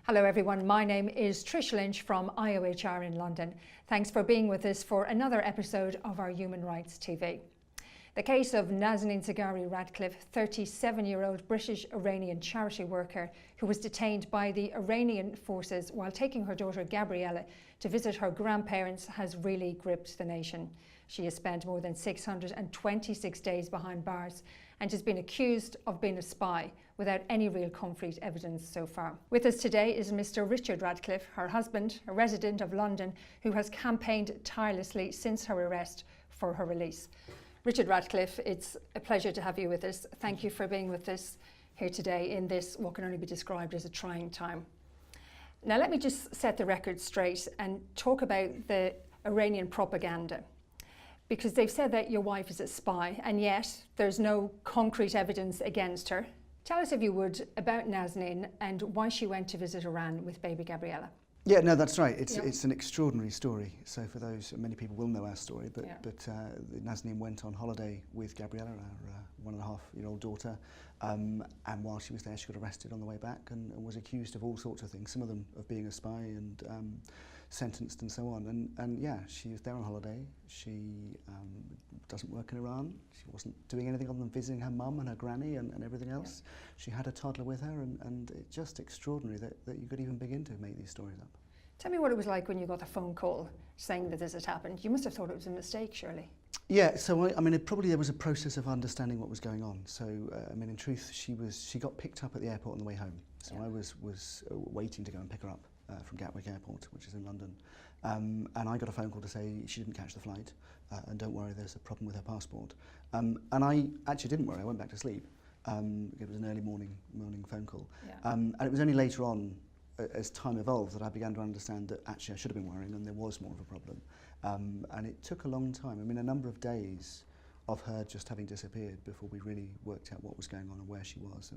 Hello everyone, my name is Trish Lynch from IOHR in London. Thanks for being with us for another episode of our Human Rights TV. The case of Nazanin Zaghari-Ratcliffe, 37-year-old British-Iranian charity worker who was detained by the Iranian forces while taking her daughter Gabriella to visit her grandparents, has really gripped the nation. She has spent more than 626 days behind bars and has been accused of being a spy without any real concrete evidence so far. With us today is Mr. Richard Ratcliffe, her husband, a resident of London, who has campaigned tirelessly since her arrest for her release. Richard Ratcliffe, it's a pleasure to have you with us. Thank you for being with us here today in this, what can only be described as a trying time. Now let me just set the record straight and talk about the Iranian propaganda, because they've said that your wife is a spy and yet there's no concrete evidence against her. Tell us, if you would, about Nazanin and why she went to visit Iran with baby Gabriella. Yeah, no, that's right. It's an extraordinary story. So for those, many people will know our story, but Nazanin went on holiday with Gabriella, our 1.5-year-old daughter, and while she was there, she got arrested on the way back and was accused of all sorts of things, some of them of being a spy and sentenced and so on. And yeah, she was there on holiday. She doesn't work in Iran. She wasn't doing anything other than visiting her mum and her granny and everything else. Yeah. She had a toddler with her, and it's just extraordinary that you could even begin to make these stories up. Tell me what it was like when you got the phone call saying that this had happened. You must have thought it was a mistake, surely. Yeah, so I mean, there was a process of understanding what was going on. So, I mean, in truth, she got picked up at the airport on the way home. So yeah. I was waiting to go and pick her up from Gatwick Airport, which is in London. And I got a phone call to say she didn't catch the flight, and don't worry, there's a problem with her passport. And I actually didn't worry, I went back to sleep. It was an early morning phone call. Yeah. And it was only later on, as time evolved, that I began to understand that actually I should have been worrying and there was more of a problem. And it took a long time, I mean, a number of days of her just having disappeared before we really worked out what was going on and where she was.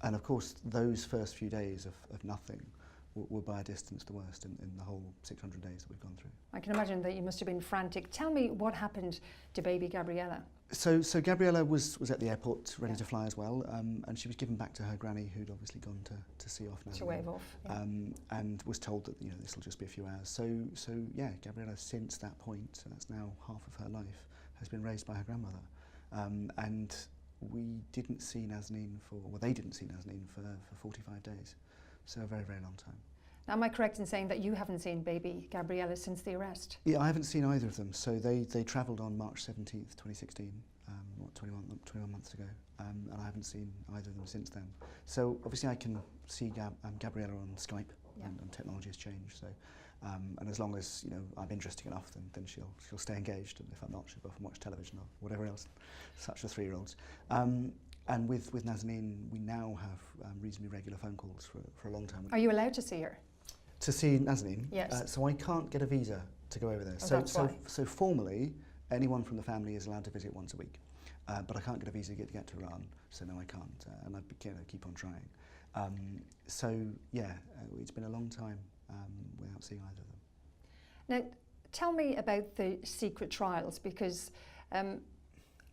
And of course, those first few days of nothing were by a distance the worst in the whole 600 days that we've gone through. I can imagine that you must have been frantic. Tell me what happened to baby Gabriella. So Gabriella was at the airport ready to fly as well, and she was given back to her granny, who'd obviously gone to see off now. To wave off. Yeah. And was told that this will just be a few hours. So yeah, Gabriella since that point, so that's now half of her life, has been raised by her grandmother, and we didn't see Nazanin they didn't see Nazanin for 45 days. So a very, very long time. Now, am I correct in saying that you haven't seen baby Gabriella since the arrest? Yeah, I haven't seen either of them. So they travelled on March 17th, 2016, 21 months ago, and I haven't seen either of them since then. So obviously I can see Gabriella on Skype, and technology has changed. So, and as long as I'm interesting enough, then she'll stay engaged, and if I'm not, she'll go off and watch television or whatever else, such as 3-year-olds. And with Nazanin, we now have reasonably regular phone calls for a long time. Are you allowed to see her? To see Nazanin? Yes. So I can't get a visa to go over there. Oh, so formally, anyone from the family is allowed to visit once a week. But I can't get a visa to get to Iran, so no, I can't. And I keep on trying. So yeah, it's been a long time without seeing either of them. Now, tell me about the secret trials, because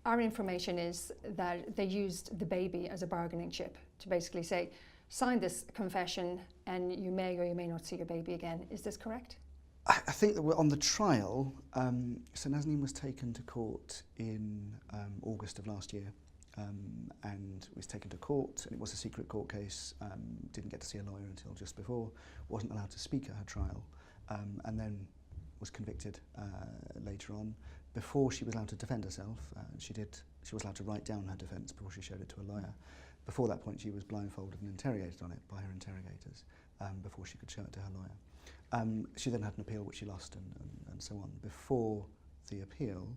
our information is that they used the baby as a bargaining chip to basically say, sign this confession and you may or you may not see your baby again. Is this correct? I think that we're on the trial. So Nazanin was taken to court in August of last year, and was taken to court, and it was a secret court case. Didn't get to see a lawyer until just before, wasn't allowed to speak at her trial, and then was convicted later on. Before she was allowed to defend herself, she was allowed to write down her defence before she showed it to a lawyer. Before that point, she was blindfolded and interrogated on it by her interrogators before she could show it to her lawyer. She then had an appeal which she lost and so on. Before the appeal,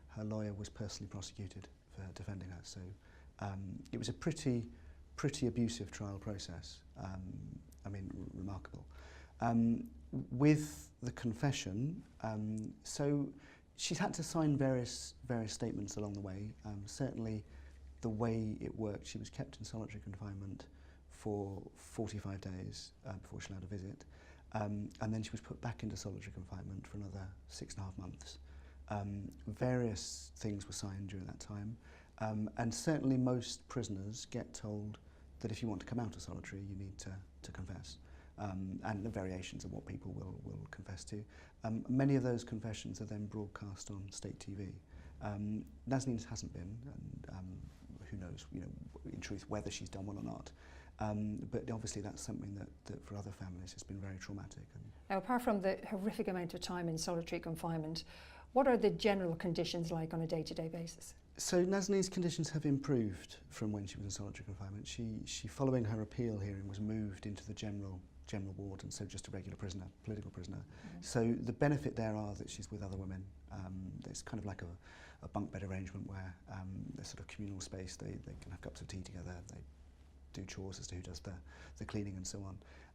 her lawyer was personally prosecuted for defending her. So it was a pretty abusive trial process. I mean, remarkable. With the confession, so she's had to sign various statements along the way. Certainly the way it worked, she was kept in solitary confinement for 45 days before she allowed a visit. And then she was put back into solitary confinement for another 6.5 months. Various things were signed during that time. And certainly most prisoners get told that if you want to come out of solitary, you need to confess. and the variations of what people will confess to. Many of those confessions are then broadcast on state TV. Nazanin's hasn't been, and who knows, in truth, whether she's done one or not. But obviously that's something that for other families has been very traumatic. Now, apart from the horrific amount of time in solitary confinement, what are the general conditions like on a day-to-day basis? So Nazanin's conditions have improved from when she was in solitary confinement. She following her appeal hearing, was moved into the general ward, and so just a regular prisoner, political prisoner. So the benefit there are that she's with other women. It's kind of like a bunk bed arrangement where there's sort of communal space. They can have cups of tea together. They do chores as to who does the cleaning and so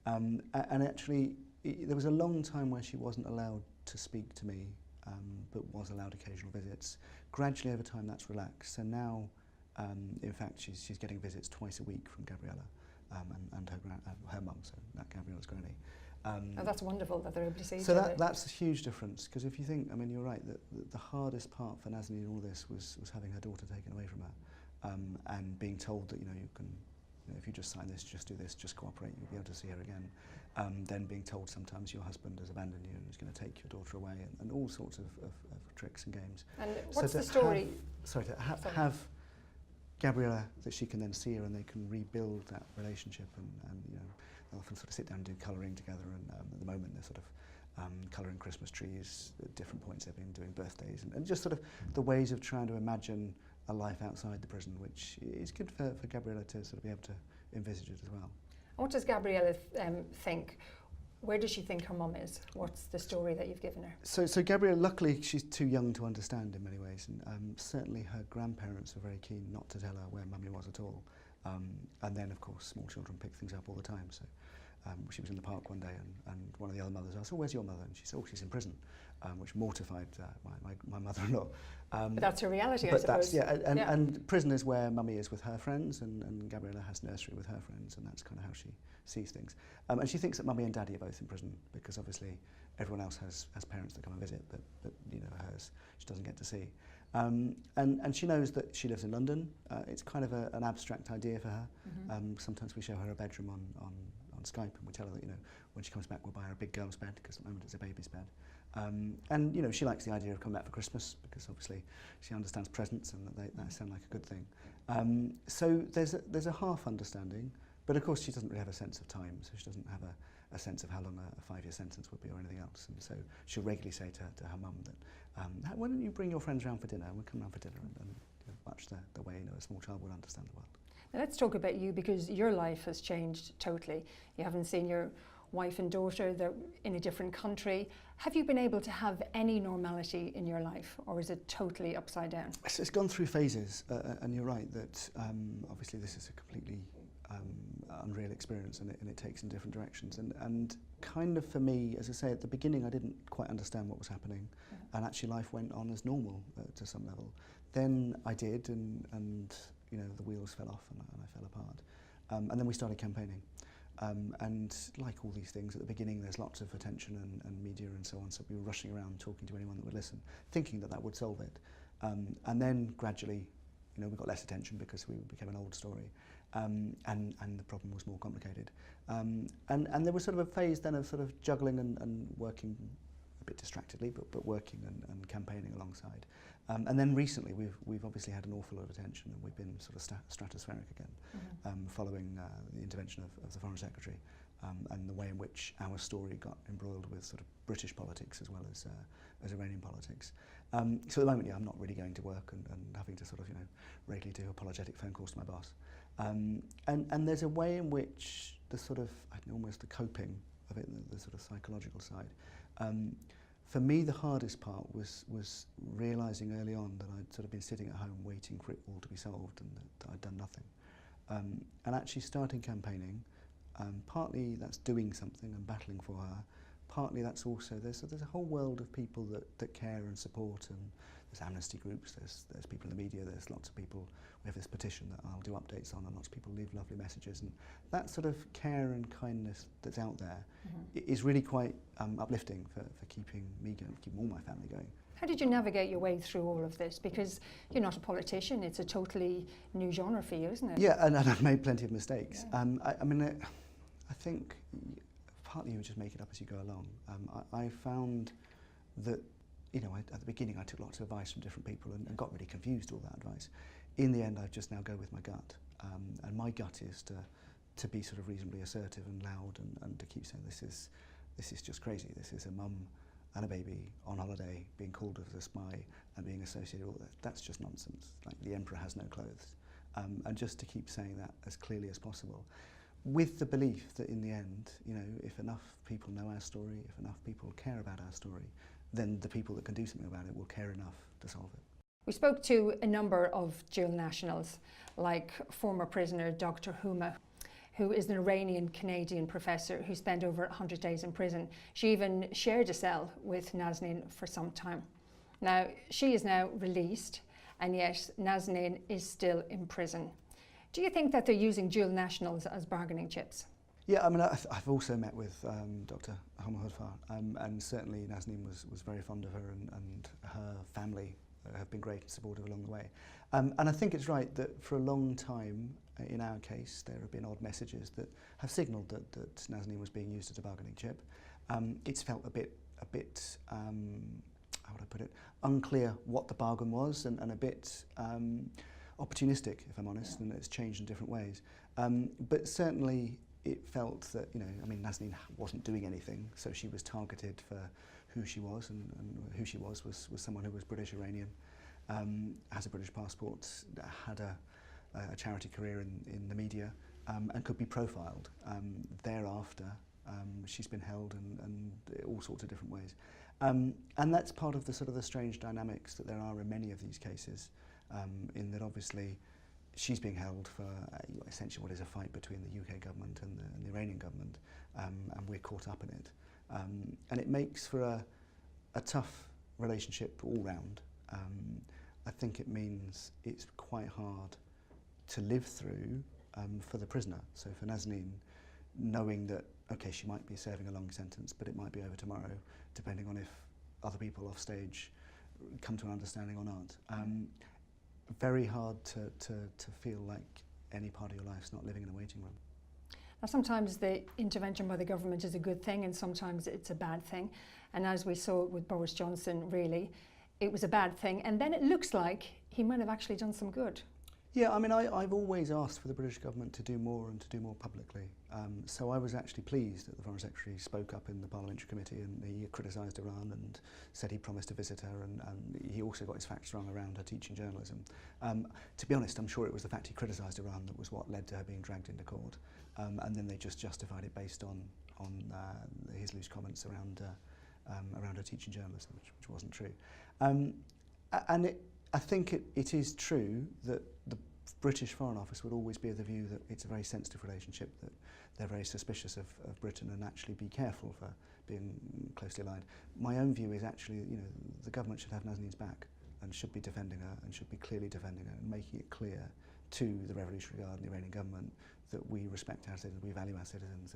on. And actually, there was a long time where she wasn't allowed to speak to me, but was allowed occasional visits. Gradually over time that's relaxed. So now, in fact, she's getting visits twice a week from Gabriella and her mum, so that Gabriella's granny. Oh, that's wonderful that they're able to see each so other. that's a huge difference, because if you think, I mean, you're right, that the hardest part for Nazanin in all this was having her daughter taken away from her, and being told that, you can, if you just sign this, just do this, just cooperate, you'll be able to see her again. Then being told sometimes your husband has abandoned you and is going to take your daughter away, and all sorts of tricks and games. And what's the story? To have Gabriella, that she can then see her and they can rebuild that relationship, and they'll often sort of sit down and do colouring together, and at the moment they're sort of colouring Christmas trees at different points. They've been doing birthdays and just sort of the ways of trying to imagine a life outside the prison, which is good for Gabriella to sort of be able to envisage it as well. What does Gabriella think? Where does she think her mum is? What's the story that you've given her? So Gabriella, luckily, she's too young to understand in many ways, and certainly her grandparents were very keen not to tell her where mummy was at all. And then, of course, small children pick things up all the time. So she was in the park one day, and one of the other mothers asked, "Oh, where's your mother?" And she said, "Oh, she's in prison," which mortified my mother-in-law. But that's her reality, I but suppose. And prison is where mummy is with her friends, and Gabriella has nursery with her friends, and that's kind of how she sees things. And she thinks that mummy and daddy are both in prison, because obviously everyone else has parents that come and visit, but hers she doesn't get to see. And she knows that she lives in London. It's kind of an abstract idea for her. Sometimes we show her a bedroom on Skype, and we tell her that when she comes back we'll buy her a big girl's bed, because at the moment it's a baby's bed. And she likes the idea of coming back for Christmas, because obviously she understands presents and that sound like a good thing. So there's a half understanding, but of course she doesn't really have a sense of time, so she doesn't have a sense of how long a 5-year sentence would be or anything else. And so she'll regularly say to her mum that, "Why don't you bring your friends round for dinner? We'll come round for dinner," and much the way a small child would understand the world. Now let's talk about you, because your life has changed totally. You haven't seen your wife and daughter, they're in a different country. Have you been able to have any normality in your life, or is it totally upside down? It's gone through phases, and you're right that obviously this is a completely unreal experience, and it takes in different directions. And kind of for me, as I say, at the beginning I didn't quite understand what was happening, and actually life went on as normal to some level. Then I did, and the wheels fell off and I fell apart. And then we started campaigning. And like all these things, at the beginning there's lots of attention and media and so on, so we were rushing around talking to anyone that would listen, thinking that would solve it. And then gradually, we got less attention because we became an old story, and the problem was more complicated. And there was sort of a phase then of sort of juggling and working a bit distractedly, but working and campaigning alongside. And then recently we've obviously had an awful lot of attention, and we've been sort of stratospheric again, following the intervention of the Foreign Secretary, and the way in which our story got embroiled with sort of British politics as well as Iranian politics. So at the moment, I'm not really going to work and having to sort of regularly do apologetic phone calls to my boss. And there's a way in which the sort of almost the coping of it, the sort of psychological side. For me, the hardest part was realising early on that I'd sort of been sitting at home waiting for it all to be solved, and that I'd done nothing. And actually starting campaigning, partly that's doing something and battling for her, partly that's also, there's a whole world of people that care and support, and there's amnesty groups, there's people in the media, there's lots of people. We have this petition that I'll do updates on, and lots of people leave lovely messages, and that sort of care and kindness that's out there is really quite uplifting for keeping me going, keeping all my family going. How did you navigate your way through all of this? Because you're not a politician, it's a totally new genre for you, isn't it? Yeah, and I've made plenty of mistakes. Yeah. I mean, I think partly you just make it up as you go along. I found that, at the beginning I took lots of advice from different people and got really confused all that advice. In the end, I just now go with my gut, and my gut is to be sort of reasonably assertive and loud and to keep saying this is just crazy. This is a mum and a baby on holiday being called as a spy and being associated with all that. That's just nonsense. Like, the emperor has no clothes. And just to keep saying that as clearly as possible, with the belief that in the end, if enough people know our story, if enough people care about our story, then the people that can do something about it will care enough to solve it. We spoke to a number of dual nationals, like former prisoner Dr. Huma, who is an Iranian-Canadian professor who spent over 100 days in prison. She even shared a cell with Nazanin for some time. Now, she is now released, and yet Nazanin is still in prison. Do you think that they're using dual nationals as bargaining chips? Yeah, I mean, I've also met with Dr. Huma, and certainly Nazanin was very fond of her, and her family have been great and supportive along the way. And I think it's right that for a long time, in our case, there have been odd messages that have signalled that Nazanin was being used as a bargaining chip. It's felt a bit, how would I put it, unclear what the bargain was, and a bit opportunistic, if I'm honest, and it's changed in different ways. But certainly it felt that, Nazanin wasn't doing anything, so she was targeted for who she was, and who she was someone who was British Iranian, has a British passport, had a charity career in the media, and could be profiled. Thereafter, she's been held in all sorts of different ways. And that's part of the strange dynamics that there are in many of these cases, in that obviously she's being held for essentially what is a fight between the UK government and the Iranian government, and we're caught up in it. And it makes for a tough relationship all round. I think it means it's quite hard to live through for the prisoner. So for Nazanin, knowing that, okay, she might be serving a long sentence, but it might be over tomorrow, depending on if other people off stage come to an understanding or not. Very hard to feel like any part of your life's not living in a waiting room. Now, sometimes the intervention by the government is a good thing, and sometimes it's a bad thing. And as we saw with Boris Johnson, really, it was a bad thing. And then it looks like he might have actually done some good. Yeah, I mean, I've always asked for the British government to do more and to do more publicly. So I was actually pleased that the Foreign Secretary spoke up in the Parliamentary Committee, and he criticised Iran and said he promised to visit her, and he also got his facts wrong around her teaching journalism. To be honest, I'm sure it was the fact he criticised Iran that was what led to her being dragged into court. And then they just justified it based on his loose comments around her teaching journalism, which wasn't true. I think it is true that the British Foreign Office would always be of the view that it's a very sensitive relationship, that they're very suspicious of Britain and actually be careful for being closely aligned. My own view is actually, the government should have Nazanin's back and should be defending her, and should be clearly defending her and making it clear to the Revolutionary Guard and the Iranian government that we respect our citizens, we value our citizens,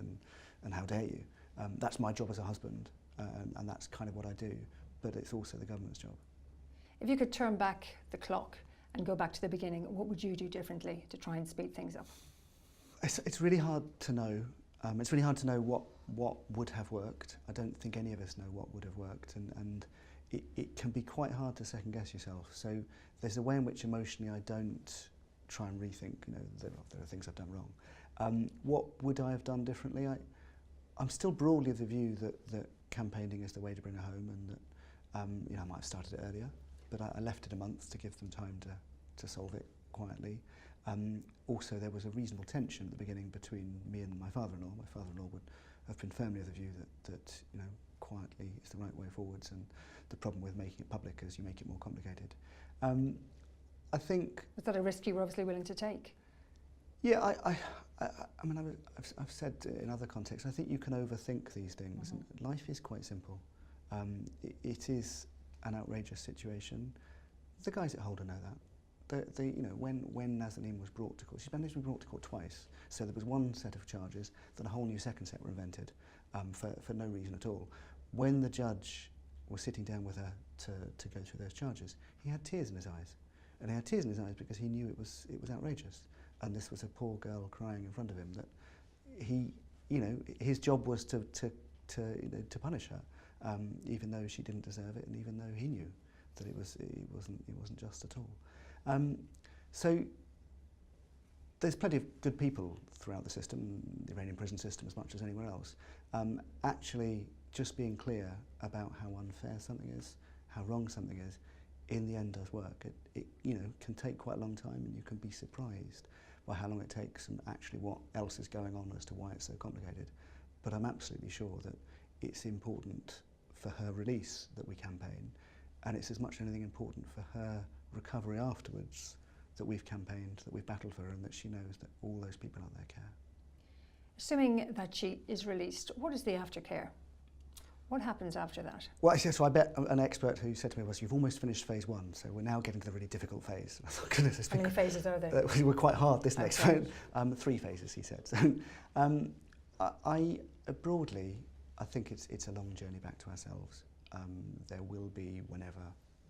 and how dare you. That's my job as a husband, and that's kind of what I do, but it's also the government's job. If you could turn back the clock and go back to the beginning, what would you do differently to try and speed things up? It's really hard to know. It's really hard to know what would have worked. I don't think any of us know what would have worked, and it can be quite hard to second guess yourself. So there's a way in which emotionally I don't try and rethink, there are things I've done wrong. What would I have done differently? I'm still broadly of the view that campaigning is the way to bring her home, and that I might have started it earlier, but I left it a month to give them time to solve it quietly. Also, there was a reasonable tension at the beginning between me and my father-in-law. My father-in-law would have been firmly of the view that quietly is the right way forwards, and the problem with making it public is you make it more complicated. I think... Was that a risk you were obviously willing to take? Yeah, I mean, I've said in other contexts, I think you can overthink these things. Mm-hmm. Life is quite simple. It is an outrageous situation. The guys at Holder know that. When Nazanin was brought to court, she's managed to be brought to court twice. So there was one set of charges, then a whole new second set were invented for no reason at all. When the judge was sitting down with her to go through those charges, he had tears in his eyes. And he had tears in his eyes because he knew it was outrageous. And this was a poor girl crying in front of him that he you know, his job was to punish her, even though she didn't deserve it, and even though he knew that it wasn't just at all. So there's plenty of good people throughout the system, the Iranian prison system as much as anywhere else. Actually, just being clear about how unfair something is, how wrong something is, in the end does work. It you know, can take quite a long time, and you can be surprised by how long it takes and actually what else is going on as to why it's so complicated. But I'm absolutely sure that it's important for her release that we campaign, and it's as much as anything important for her recovery afterwards that we've campaigned, that we've battled for her, and that she knows that all those people out there care. Assuming that she is released, what is the aftercare? What happens after that? Well, so I bet an expert who said to me was, you've almost finished phase 1, so we're now getting to the really difficult phase. I thought, goodness, how many phases are there? We're quite hard, this next phase. 3 phases, he said. So, I broadly, I think it's a long journey back to ourselves. There will be, whenever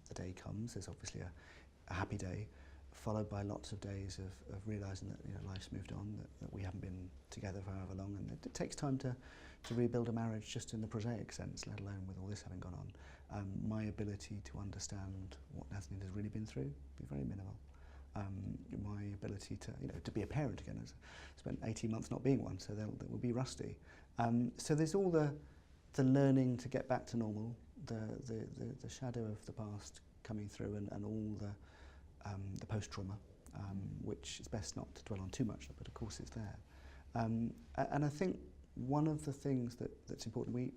the day comes, there's obviously a happy day, followed by lots of days of realising that, you know, life's moved on, that we haven't been together for however long, and it takes time to rebuild a marriage just in the prosaic sense, let alone with all this having gone on. My ability to understand what Nazanin has really been through will be very minimal. My ability to, you know, to be a parent again, I spent 18 months not being one, so they will be rusty. So there's all the learning to get back to normal, the shadow of the past coming through, and all the post-trauma, which is best not to dwell on too much, but of course it's there. And I think one of the things that's important,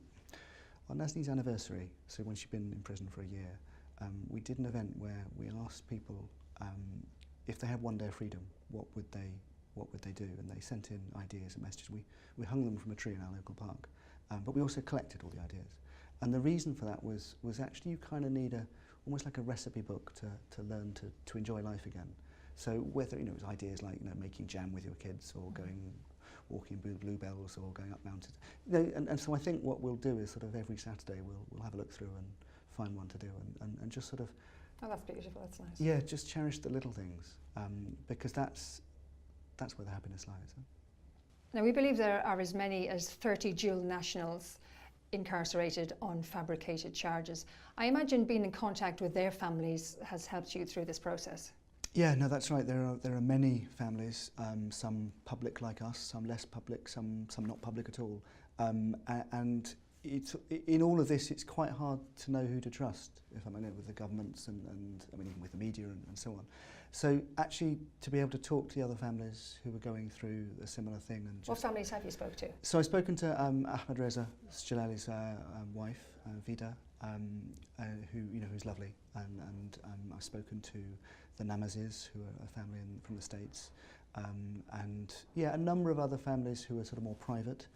on Nazanin's anniversary, so when she'd been in prison for a year, we did an event where we asked people if they had one day of freedom, what would they do? And they sent in ideas and messages. We hung them from a tree in our local park, but we also collected all the ideas. And the reason for that was actually you kind of need almost like a recipe book to learn to enjoy life again. So whether, you know, it was ideas like, you know, making jam with your kids, or walking bluebells, or going up mountains. You know, and so I think what we'll do is sort of every Saturday we'll have a look through and find one to do, and just sort of. Oh, that's beautiful. That's nice. Yeah, just cherish the little things, because that's where the happiness lies. Huh? Now, we believe there are as many as 30 dual nationals incarcerated on fabricated charges. I imagine being in contact with their families has helped you through this process. Yeah, no, that's right. There are many families, some public like us, some less public, some not public at all, and it's, in all of this, it's quite hard to know who to trust, if I'm honest, with the governments and I mean, even with the media and so on. So actually, to be able to talk to the other families who were going through a similar thing. And what families have you spoken to? So I've spoken to Ahmed Reza Jalali's wife, Vida, who's lovely, and I've spoken to the Namazis, who are a family from the States, and yeah, a number of other families who are sort of more private.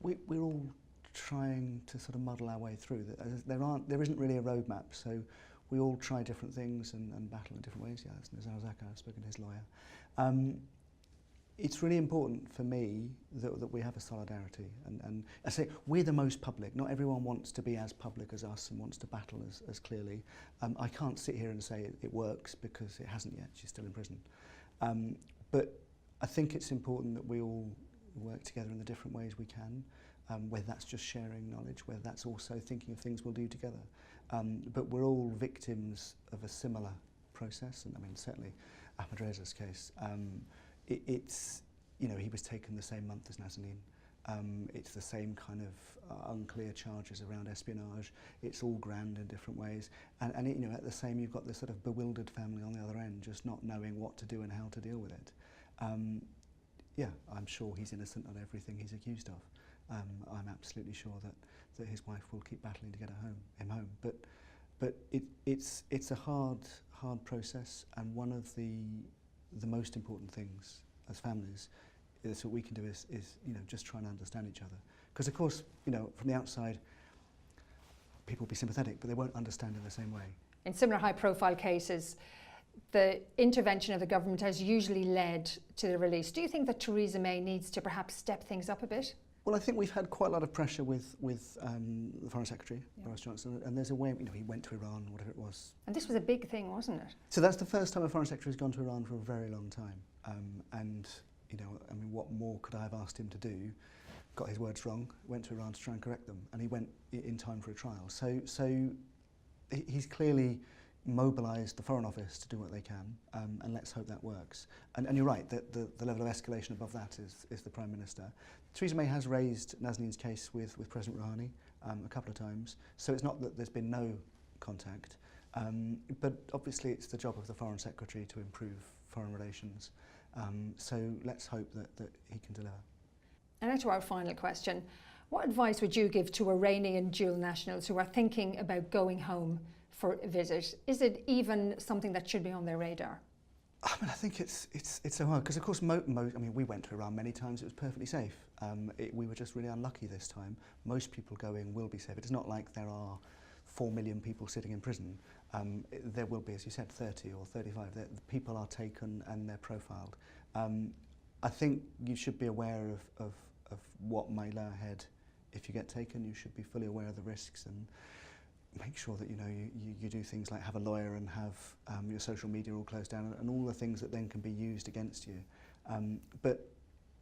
We're all trying to sort of muddle our way through. There isn't really a roadmap, so we all try different things and battle in different ways. Yeah, that's Nazanin Zaghari. I've spoken to his lawyer. It's really important for me that we have a solidarity, and I say we're the most public. Not everyone wants to be as public as us and wants to battle as clearly. I can't sit here and say it works, because it hasn't yet. She's still in prison. But I think it's important that we all work together in the different ways we can, whether that's just sharing knowledge, whether that's also thinking of things we'll do together. But we're all victims of a similar process, and I mean, certainly Ahmed Reza's case, it's, you know, he was taken the same month as Nazanin. It's the same kind of unclear charges around espionage. It's all grand in different ways, and you know, at the same, you've got this sort of bewildered family on the other end, just not knowing what to do and how to deal with it. Yeah, I'm sure he's innocent on everything he's accused of. I'm absolutely sure that his wife will keep battling to get him home. But it's a hard process, and one of the most important things as families is what we can do is you know, just try and understand each other. Because of course, you know, from the outside, people will be sympathetic, but they won't understand in the same way. In similar high-profile cases, the intervention of the government has usually led to the release. Do you think that Theresa May needs to perhaps step things up a bit? Well, I think we've had quite a lot of pressure with the Foreign Secretary, Boris Johnson, and there's a way, you know, he went to Iran, whatever it was. And this was a big thing, wasn't it? So that's the first time a Foreign Secretary has gone to Iran for a very long time. And, you know, I mean, what more could I have asked him to do? Got his words wrong, went to Iran to try and correct them, and he went in time for a trial. So he's clearly mobilised the Foreign Office to do what they can, and let's hope that works. And you're right, the level of escalation above that is the Prime Minister. Theresa May has raised Nazanin's case with President Rouhani a couple of times, so it's not that there's been no contact, but obviously it's the job of the Foreign Secretary to improve foreign relations, so let's hope that he can deliver. And now to our final question. What advice would you give to Iranian dual nationals who are thinking about going home for a visit? Is it even something that should be on their radar? I mean, I think it's so hard because, of course, I mean, we went to Iran many times. It was perfectly safe. We were just really unlucky this time. Most people going will be safe. It's not like there are 4 million people sitting in prison. There will be, as you said, 30 or 35. People are taken and they're profiled. I think you should be aware of what might lie ahead. If you get taken, you should be fully aware of the risks and make sure that you do things like have a lawyer and have your social media all closed down and all the things that then can be used against you. But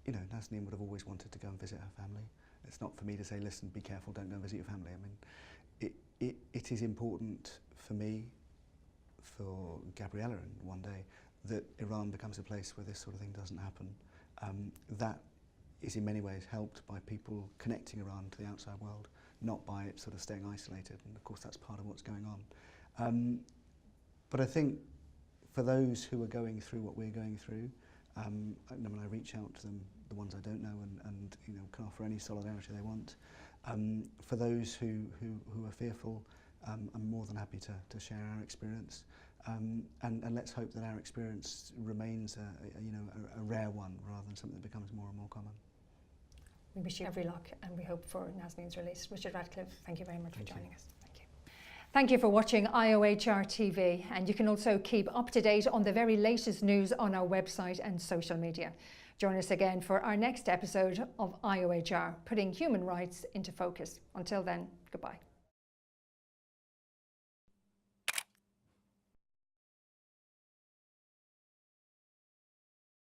Nazanin would have always wanted to go and visit her family. It's not for me to say, listen, be careful, don't go and visit your family. I mean, it is important for me, for Gabriella one day, that Iran becomes a place where this sort of thing doesn't happen. That is in many ways helped by people connecting Iran to the outside world, not by it sort of staying isolated, and of course that's part of what's going on. But I think for those who are going through what we're going through, when I reach out to them, the ones I don't know, and can offer any solidarity they want. For those who are fearful, I'm more than happy to share our experience, and let's hope that our experience remains a rare one rather than something that becomes more and more common. We wish you every luck and we hope for Nazanin's release. Richard Ratcliffe, thank you very much for joining us. Thank you. Thank you for watching IOHR TV, and you can also keep up to date on the very latest news on our website and social media. Join us again for our next episode of IOHR, putting human rights into focus. Until then, goodbye.